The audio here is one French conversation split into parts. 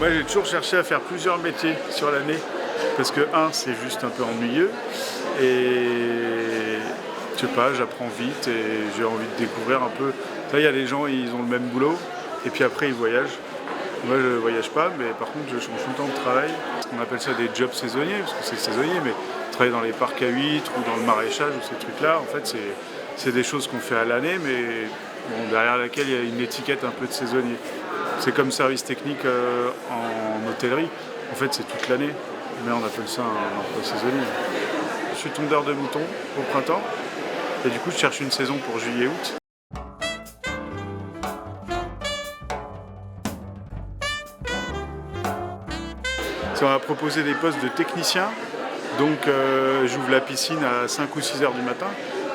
Moi, j'ai toujours cherché à faire plusieurs métiers sur l'année parce que, c'est juste un peu ennuyeux et je sais pas, j'apprends vite et j'ai envie de découvrir un peu. Là, il y a des gens, ils ont le même boulot et puis après, ils voyagent. Moi, je voyage pas, mais par contre, je change tout le temps de travail. On appelle ça des jobs saisonniers, parce que c'est saisonnier, mais travailler dans les parcs à huîtres ou dans le maraîchage ou ces trucs-là, en fait, c'est des choses qu'on fait à l'année, mais bon, derrière laquelle il y a une étiquette un peu de saisonnier. C'est comme service technique en hôtellerie. En fait, c'est toute l'année, mais on appelle ça un emploi saisonnier. Je suis tondeur de moutons au printemps, et du coup, je cherche une saison pour juillet-août. On m'a proposé des postes de technicien, donc j'ouvre la piscine à 5 ou 6 heures du matin,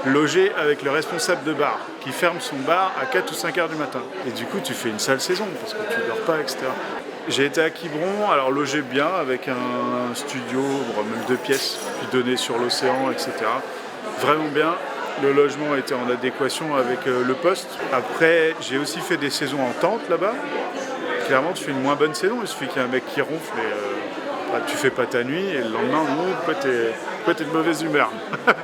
logé avec le responsable de bar, qui ferme son bar à 4 ou 5 heures du matin. Et du coup, tu fais une sale saison, parce que tu dors pas, etc. J'ai été à Quiberon, alors logé bien, avec un studio, même 2 pièces, puis donné sur l'océan, etc. Vraiment bien. Le logement était en adéquation avec le poste. Après, j'ai aussi fait des saisons en tente là-bas. Clairement, tu fais une moins bonne saison, il suffit qu'il y ait un mec qui ronfle et tu fais pas ta nuit, et le lendemain, pourquoi t'es de mauvaise humeur. Bon.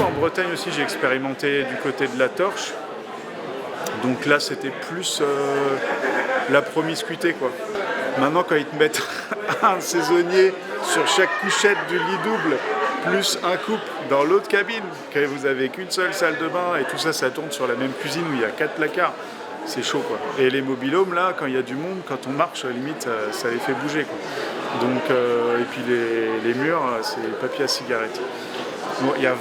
En Bretagne aussi, j'ai expérimenté du côté de la Torche. Donc là, c'était plus la promiscuité, quoi. Maintenant, quand ils te mettent un saisonnier sur chaque couchette du lit double, plus un couple dans l'autre cabine, quand vous avez qu'une seule salle de bain et tout ça, ça tourne sur la même cuisine où il y a 4 placards, c'est chaud, quoi. Et les mobil-homes, là, quand il y a du monde, quand on marche, à la limite, ça les fait bouger, quoi. Donc, et puis les murs, c'est papier à cigarette. Bon, il y a un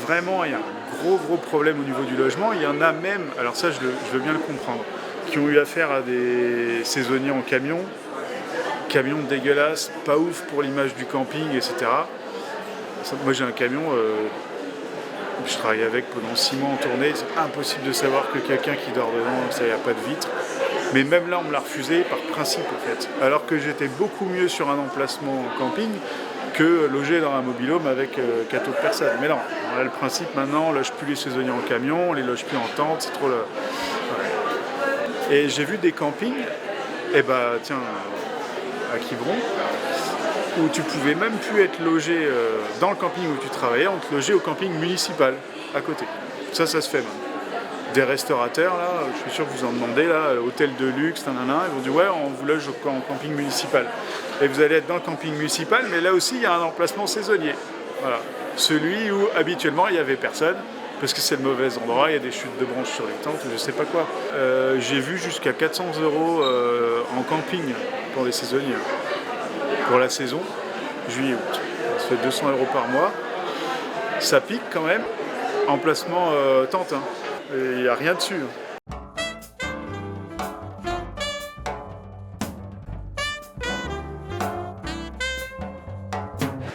gros problème au niveau du logement. Il y en a même, alors ça je veux bien le comprendre, qui ont eu affaire à des saisonniers en camion dégueulasses, pas ouf pour l'image du camping, etc. Moi j'ai un camion, je travaille avec pendant 6 mois en tournée, c'est impossible de savoir que quelqu'un qui dort dedans, ça, il n'y a pas de vitre. Mais même là on me l'a refusé par principe en fait. Alors que j'étais beaucoup mieux sur un emplacement en camping que loger dans un mobil-home avec 4 autres personnes. Mais non, on a le principe maintenant, on loge plus les saisonniers en camion, on les loge plus en tente, c'est trop le... Ouais. Et j'ai vu des campings, tiens, à Quiberon, où tu pouvais même plus être logé dans le camping où tu travaillais, on te logeait au camping municipal, à côté. Ça se fait même. Des restaurateurs, là, je suis sûr que vous en demandez, là, hôtel de luxe, ils vont dire ouais, on vous loge en camping municipal. Et vous allez être dans le camping municipal, mais là aussi, il y a un emplacement saisonnier. Voilà. Celui où, habituellement, il n'y avait personne, parce que c'est le mauvais endroit, il y a des chutes de branches sur les tentes, je sais pas quoi. J'ai vu jusqu'à 400 € en camping pour les saisonniers. Pour la saison, juillet-août. Ça fait 200 € par mois. Ça pique quand même. Emplacement tente, hein. Il n'y a rien dessus.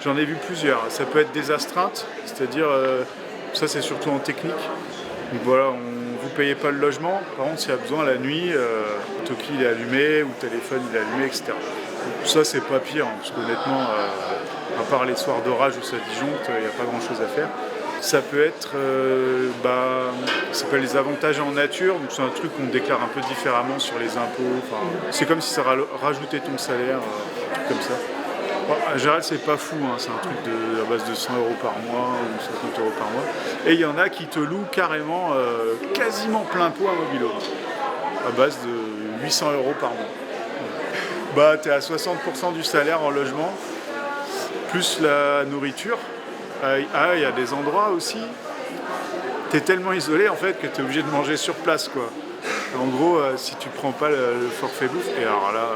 J'en ai vu plusieurs. Ça peut être des astreintes, c'est-à-dire, ça c'est surtout en technique. Donc voilà, vous ne payez pas le logement. Par contre, s'il y a besoin la nuit, Toki il est allumé ou le téléphone il est allumé, etc. Donc, ça c'est pas pire, hein, parce qu'honnêtement, à part les soirs d'orage où ça disjoncte, il n'y a pas grand-chose à faire. Ça peut être, ça s'appelle les avantages en nature, donc c'est un truc qu'on déclare un peu différemment sur les impôts. Enfin, c'est comme si ça rajoutait ton salaire, un truc comme ça. Bon, en général, c'est pas fou, hein, c'est un truc à base de 100 € par mois ou 50 € par mois. Et il y en a qui te louent carrément quasiment plein pot un mobilo, à base de 800 € par mois. Tu es à 60% du salaire en logement, plus la nourriture. Il y a des endroits aussi, tu es tellement isolé en fait que tu es obligé de manger sur place, quoi. En gros, si tu prends pas le forfait bouffe, et alors là,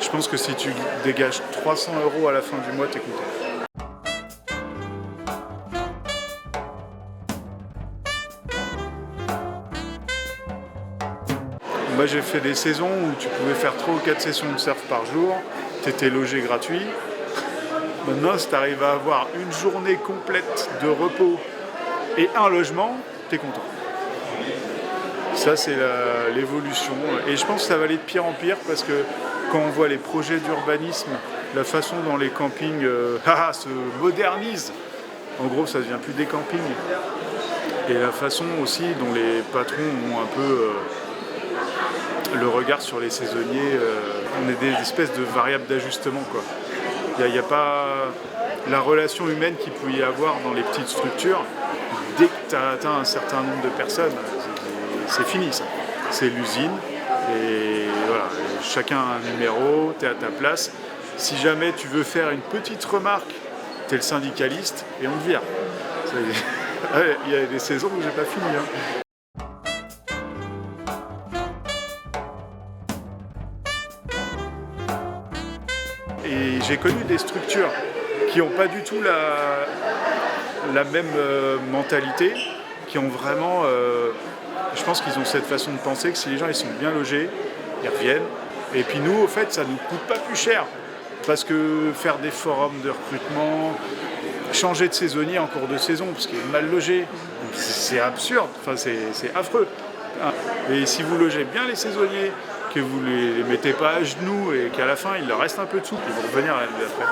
je pense que si tu dégages 300 € à la fin du mois, tu es content. Moi j'ai fait des saisons où tu pouvais faire 3 ou 4 sessions de surf par jour, tu étais logé gratuit. Maintenant, si tu arrives à avoir une journée complète de repos et un logement, tu es content. Ça, c'est l'évolution. Et je pense que ça va aller de pire en pire parce que quand on voit les projets d'urbanisme, la façon dont les campings se modernisent, en gros, ça ne devient plus des campings. Et la façon aussi dont les patrons ont un peu le regard sur les saisonniers, on est des espèces de variables d'ajustement, quoi. Il n'y a pas la relation humaine qu'il peut y avoir dans les petites structures. Dès que tu as atteint un certain nombre de personnes, c'est fini ça. C'est l'usine et voilà, chacun a un numéro, tu es à ta place. Si jamais tu veux faire une petite remarque, tu es le syndicaliste et on te vire. Il y a des saisons où j'ai pas fini. Et j'ai connu des structures qui n'ont pas du tout la même mentalité, qui ont vraiment... je pense qu'ils ont cette façon de penser que si les gens ils sont bien logés, ils reviennent. Et puis nous, au fait, ça ne nous coûte pas plus cher. Parce que faire des forums de recrutement, changer de saisonnier en cours de saison, parce qu'il est mal logé, c'est absurde, enfin, c'est affreux. Et si vous logez bien les saisonniers, que vous ne les mettez pas à genoux et qu'à la fin il leur reste un peu de soupe, ils vont revenir l'année d'après.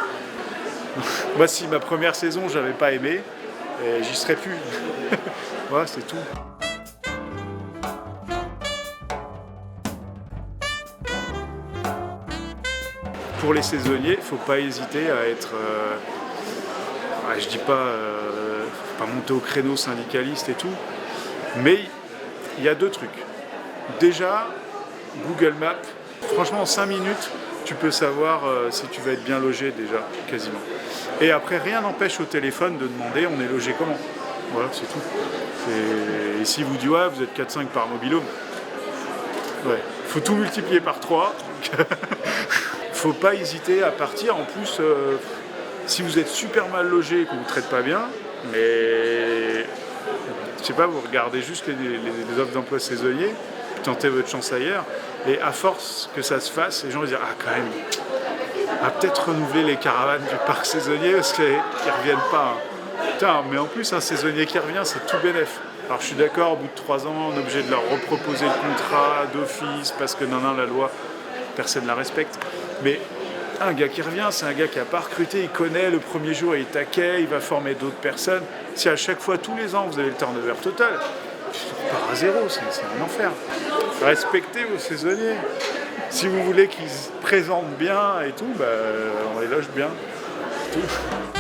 Moi, si ma première saison j'avais pas aimé, j'y serais plus. Voilà, c'est tout. Pour les saisonniers, il ne faut pas hésiter à être, je dis pas, faut pas monter au créneau syndicaliste et tout, mais il y a deux trucs. Déjà, Google Maps, franchement en 5 minutes, tu peux savoir si tu vas être bien logé déjà, quasiment. Et après, rien n'empêche au téléphone de demander on est logé comment. Voilà, c'est tout. Et si vous dites ouais, vous êtes 4-5 par mobilhome, ouais, faut tout multiplier par 3. Faut pas hésiter à partir. En plus, si vous êtes super mal logé et qu'on vous traite pas bien, mais je sais pas, vous regardez juste les offres d'emploi saisonniers, tentez votre chance ailleurs, et à force que ça se fasse, les gens vont dire ah quand même, on va peut-être renouveler les caravanes du parc saisonnier parce qu'ils reviennent pas. Putain, mais en plus un saisonnier qui revient, c'est tout bénef. Alors je suis d'accord, au bout de 3 ans, on est obligé de leur reproposer le contrat d'office parce que la loi, personne ne la respecte. Mais un gars qui revient, c'est un gars qui n'a pas recruté, il connaît, le premier jour il est taquet, il va former d'autres personnes. Si à chaque fois, tous les ans, vous avez le turnover total, tu repars à zéro, c'est un enfer. Respectez vos saisonniers. Si vous voulez qu'ils se présentent bien et tout, on les loge bien. Tout.